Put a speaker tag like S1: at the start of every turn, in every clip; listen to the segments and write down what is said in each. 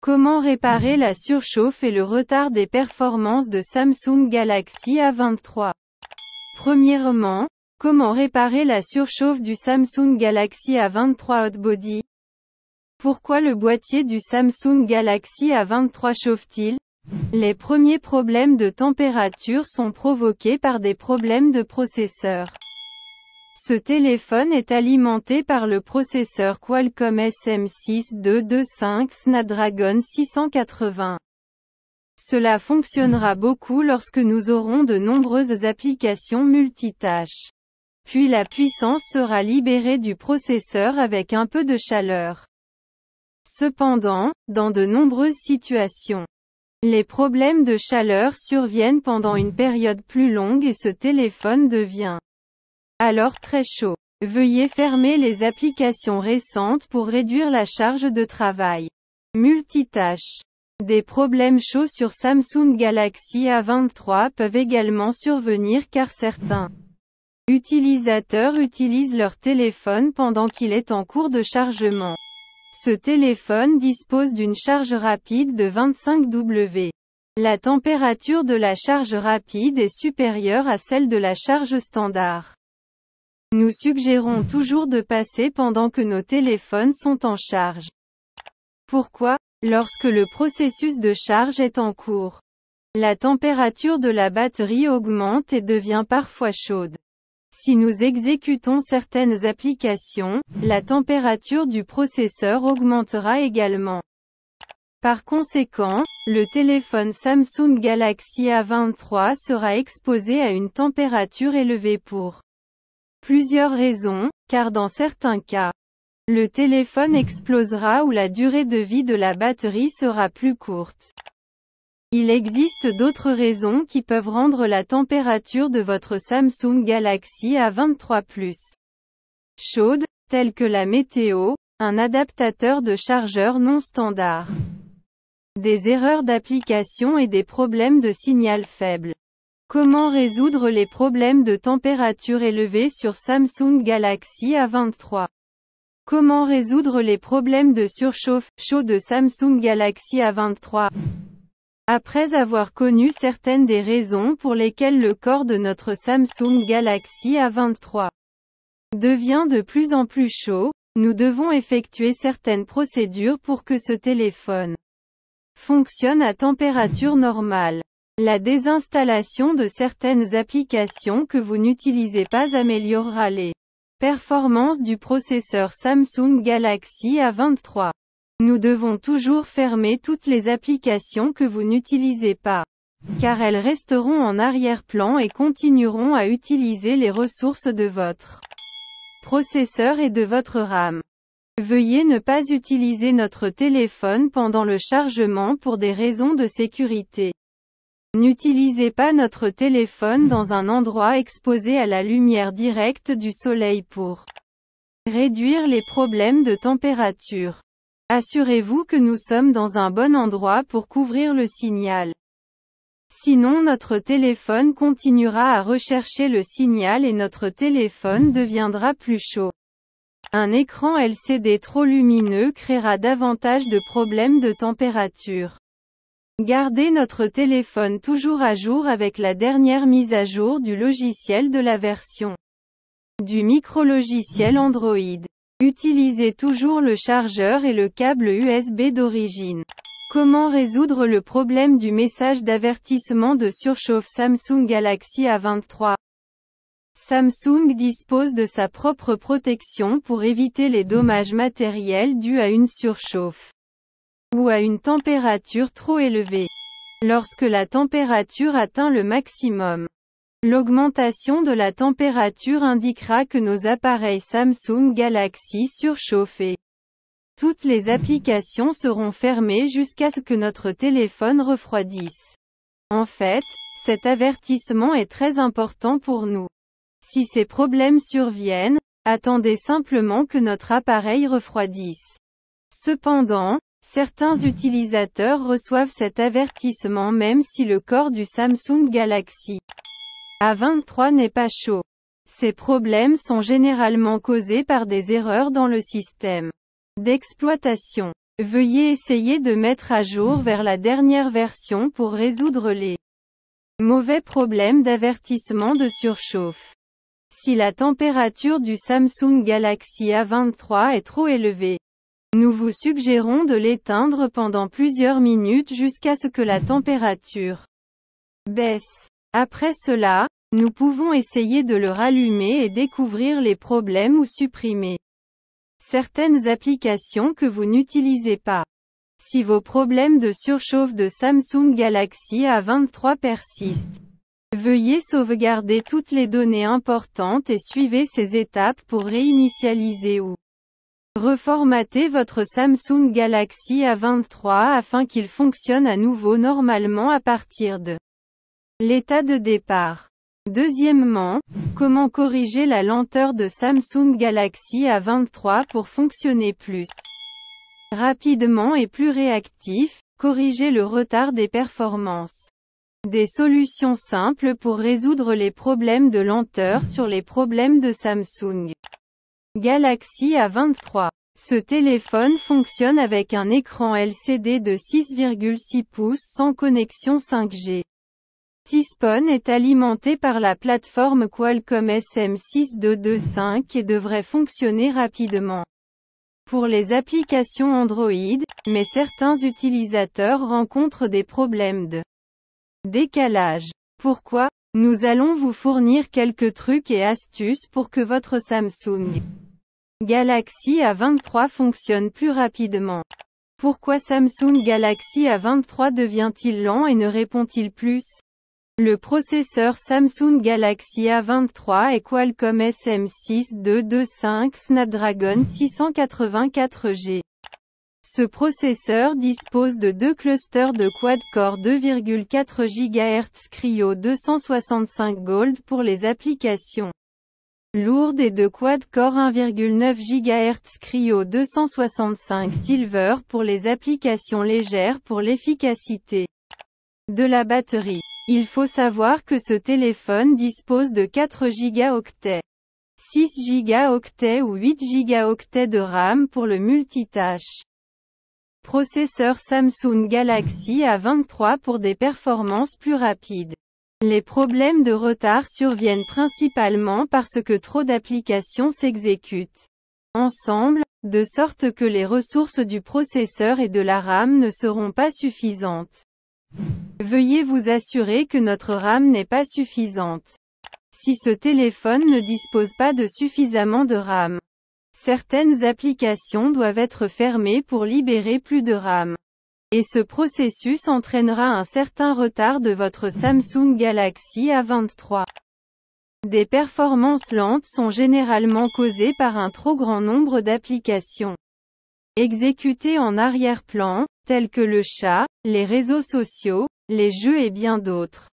S1: Comment réparer la surchauffe et le retard des performances de Samsung Galaxy A23? Premièrement, comment réparer la surchauffe du Samsung Galaxy A23 Hotbody? Pourquoi le boîtier du Samsung Galaxy A23 chauffe-t-il? Les premiers problèmes de température sont provoqués par des problèmes de processeur. Ce téléphone est alimenté par le processeur Qualcomm SM6 225 Snapdragon 680. Cela fonctionnera beaucoup lorsque nous aurons de nombreuses applications multitâches. Puis la puissance sera libérée du processeur avec un peu de chaleur. Cependant, dans de nombreuses situations, les problèmes de chaleur surviennent pendant une période plus longue et ce téléphone devient alors très chaud. Veuillez fermer les applications récentes pour réduire la charge de travail. Multitâche. Des problèmes chauds sur Samsung Galaxy A23 peuvent également survenir car certains utilisateurs utilisent leur téléphone pendant qu'il est en cours de chargement. Ce téléphone dispose d'une charge rapide de 25 W. La température de la charge rapide est supérieure à celle de la charge standard. Nous suggérons toujours de passer pendant que nos téléphones sont en charge. Pourquoi? Lorsque le processus de charge est en cours, la température de la batterie augmente et devient parfois chaude. Si nous exécutons certaines applications, la température du processeur augmentera également. Par conséquent, le téléphone Samsung Galaxy A23 sera exposé à une température élevée pour plusieurs raisons, car dans certains cas, le téléphone explosera ou la durée de vie de la batterie sera plus courte. Il existe d'autres raisons qui peuvent rendre la température de votre Samsung Galaxy A23 plus chaude, telles que la météo, un adaptateur de chargeur non standard, des erreurs d'application et des problèmes de signal faible. Comment résoudre les problèmes de température élevée sur Samsung Galaxy A23? Comment résoudre les problèmes de surchauffe chaud de Samsung Galaxy A23? Après avoir connu certaines des raisons pour lesquelles le corps de notre Samsung Galaxy A23 devient de plus en plus chaud, nous devons effectuer certaines procédures pour que ce téléphone fonctionne à température normale. La désinstallation de certaines applications que vous n'utilisez pas améliorera les performances du processeur Samsung Galaxy A23. Nous devons toujours fermer toutes les applications que vous n'utilisez pas, car elles resteront en arrière-plan et continueront à utiliser les ressources de votre processeur et de votre RAM. Veuillez ne pas utiliser notre téléphone pendant le chargement pour des raisons de sécurité. N'utilisez pas notre téléphone dans un endroit exposé à la lumière directe du soleil pour réduire les problèmes de température. Assurez-vous que nous sommes dans un bon endroit pour couvrir le signal. Sinon notre téléphone continuera à rechercher le signal et notre téléphone deviendra plus chaud. Un écran LCD trop lumineux créera davantage de problèmes de température. Gardez notre téléphone toujours à jour avec la dernière mise à jour du logiciel de la version du micro-logiciel Android. Utilisez toujours le chargeur et le câble USB d'origine. Comment résoudre le problème du message d'avertissement de surchauffe Samsung Galaxy A23? Samsung dispose de sa propre protection pour éviter les dommages matériels dus à une surchauffe ou à une température trop élevée. Lorsque la température atteint le maximum, l'augmentation de la température indiquera que nos appareils Samsung Galaxy surchauffent et toutes les applications seront fermées jusqu'à ce que notre téléphone refroidisse. En fait, cet avertissement est très important pour nous. Si ces problèmes surviennent, attendez simplement que notre appareil refroidisse. Cependant, certains utilisateurs reçoivent cet avertissement même si le corps du Samsung Galaxy A23 n'est pas chaud. Ces problèmes sont généralement causés par des erreurs dans le système d'exploitation. Veuillez essayer de mettre à jour vers la dernière version pour résoudre les mauvais problèmes d'avertissement de surchauffe. Si la température du Samsung Galaxy A23 est trop élevée, nous vous suggérons de l'éteindre pendant plusieurs minutes jusqu'à ce que la température baisse. Après cela, nous pouvons essayer de le rallumer et découvrir les problèmes ou supprimer certaines applications que vous n'utilisez pas. Si vos problèmes de surchauffe de Samsung Galaxy A23 persistent, veuillez sauvegarder toutes les données importantes et suivez ces étapes pour réinitialiser ou reformater votre Samsung Galaxy A23 afin qu'il fonctionne à nouveau normalement à partir de l'état de départ. Deuxièmement, comment corriger la lenteur de Samsung Galaxy A23 pour fonctionner plus rapidement et plus réactif, corriger le retard des performances. Des solutions simples pour résoudre les problèmes de lenteur sur les problèmes de Samsung Galaxy A23. Ce téléphone fonctionne avec un écran LCD de 6,6 pouces sans connexion 5G. T-Spone est alimenté par la plateforme Qualcomm SM6225 et devrait fonctionner rapidement pour les applications Android, mais certains utilisateurs rencontrent des problèmes de décalage. Pourquoi? Nous allons vous fournir quelques trucs et astuces pour que votre Samsung Galaxy A23 fonctionne plus rapidement. Pourquoi Samsung Galaxy A23 devient-il lent et ne répond-il plus? Le processeur Samsung Galaxy A23 est Qualcomm SM6225 Snapdragon 684G. Ce processeur dispose de deux clusters de quad-core 2,4 GHz Cryo 265 Gold pour les applications lourdes et de quad-core 1,9 GHz Cryo 265 Silver pour les applications légères pour l'efficacité de la batterie. Il faut savoir que ce téléphone dispose de 4 Go, 6 Go ou 8 Go de RAM pour le multitâche. Processeur Samsung Galaxy A23 pour des performances plus rapides. Les problèmes de retard surviennent principalement parce que trop d'applications s'exécutent ensemble, de sorte que les ressources du processeur et de la RAM ne seront pas suffisantes. Veuillez vous assurer que notre RAM n'est pas suffisante. Si ce téléphone ne dispose pas de suffisamment de RAM, certaines applications doivent être fermées pour libérer plus de RAM. Et ce processus entraînera un certain retard de votre Samsung Galaxy A23. Des performances lentes sont généralement causées par un trop grand nombre d'applications exécutées en arrière-plan, telles que le chat, les réseaux sociaux, les jeux et bien d'autres.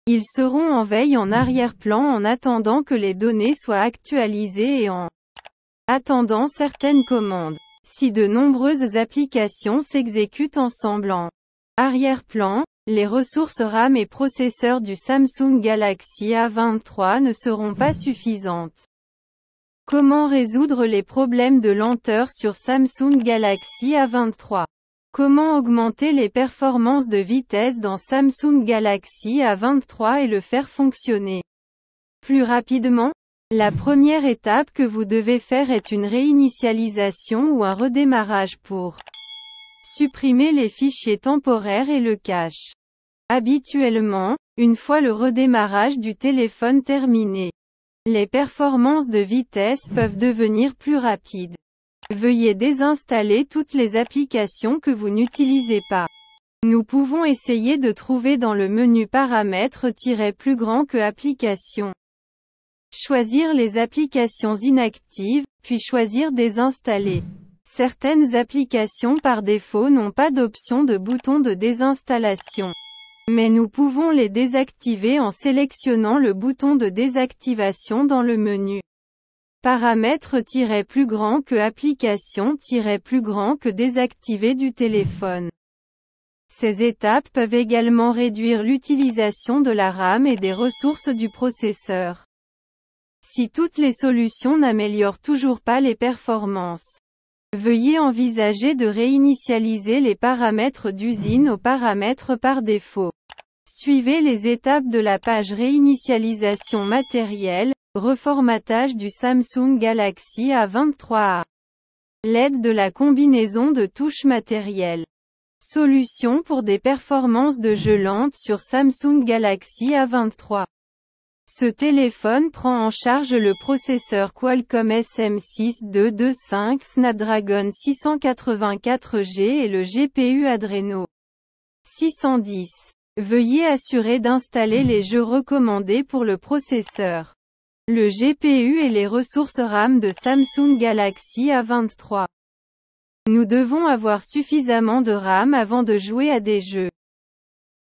S1: Ils seront en veille en arrière-plan en attendant que les données soient actualisées et en attendant certaines commandes. Si de nombreuses applications s'exécutent ensemble en arrière-plan, les ressources RAM et processeurs du Samsung Galaxy A23 ne seront pas suffisantes. Comment résoudre les problèmes de lenteur sur Samsung Galaxy A23? Comment augmenter les performances de vitesse dans Samsung Galaxy A23 et le faire fonctionner plus rapidement? La première étape que vous devez faire est une réinitialisation ou un redémarrage pour supprimer les fichiers temporaires et le cache. Habituellement, une fois le redémarrage du téléphone terminé, les performances de vitesse peuvent devenir plus rapides. Veuillez désinstaller toutes les applications que vous n'utilisez pas. Nous pouvons essayer de trouver dans le menu Paramètres plus grand que Applications. Choisir les applications inactives, puis choisir Désinstaller. Certaines applications par défaut n'ont pas d'option de bouton de désinstallation. Mais nous pouvons les désactiver en sélectionnant le bouton de désactivation dans le menu. Paramètres plus grand que Applications plus grand que désactiver du téléphone. Ces étapes peuvent également réduire l'utilisation de la RAM et des ressources du processeur. Si toutes les solutions n'améliorent toujours pas les performances, Veuillez envisager de réinitialiser les paramètres d'usine aux paramètres par défaut. Suivez les étapes de la page réinitialisation matérielle, reformatage du Samsung Galaxy A23 à l'aide de la combinaison de touches matérielles. Solution pour des performances de jeu lentes sur Samsung Galaxy A23. Ce téléphone prend en charge le processeur Qualcomm SM6 225 Snapdragon 684G et le GPU Adreno 610. Veuillez assurer d'installer les jeux recommandés pour le processeur, le GPU et les ressources RAM de Samsung Galaxy A23. Nous devons avoir suffisamment de RAM avant de jouer à des jeux.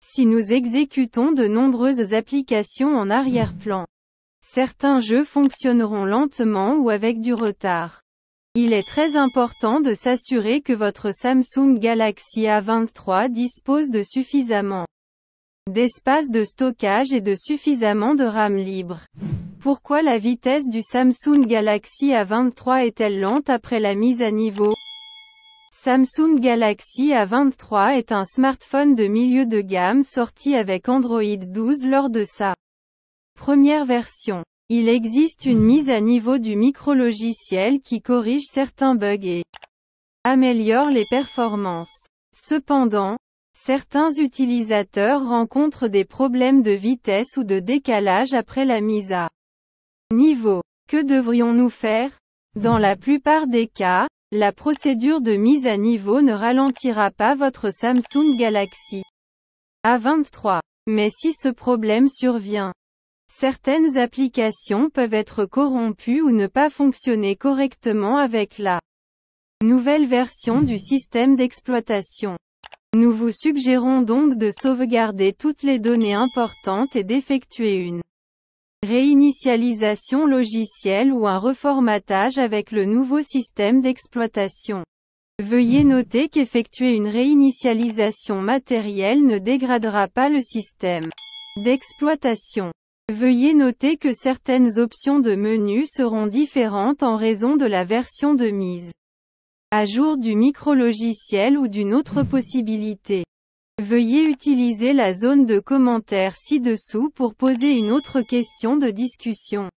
S1: Si nous exécutons de nombreuses applications en arrière-plan, certains jeux fonctionneront lentement ou avec du retard. Il est très important de s'assurer que votre Samsung Galaxy A23 dispose de suffisamment d'espace de stockage et de suffisamment de RAM libre. Pourquoi la vitesse du Samsung Galaxy A23 est-elle lente après la mise à niveau? Samsung Galaxy A23 est un smartphone de milieu de gamme sorti avec Android 12 lors de sa première version. Il existe une mise à niveau du micrologiciel qui corrige certains bugs et améliore les performances. Cependant, certains utilisateurs rencontrent des problèmes de vitesse ou de décalage après la mise à niveau. Que devrions-nous faire? Dans la plupart des cas, la procédure de mise à niveau ne ralentira pas votre Samsung Galaxy A23. Mais si ce problème survient, certaines applications peuvent être corrompues ou ne pas fonctionner correctement avec la nouvelle version du système d'exploitation. Nous vous suggérons donc de sauvegarder toutes les données importantes et d'effectuer une réinitialisation logicielle ou un reformatage avec le nouveau système d'exploitation. Veuillez noter qu'effectuer une réinitialisation matérielle ne dégradera pas le système d'exploitation. Veuillez noter que certaines options de menu seront différentes en raison de la version de mise à jour du micrologiciel ou d'une autre possibilité. Veuillez utiliser la zone de commentaires ci-dessous pour poser une autre question de discussion.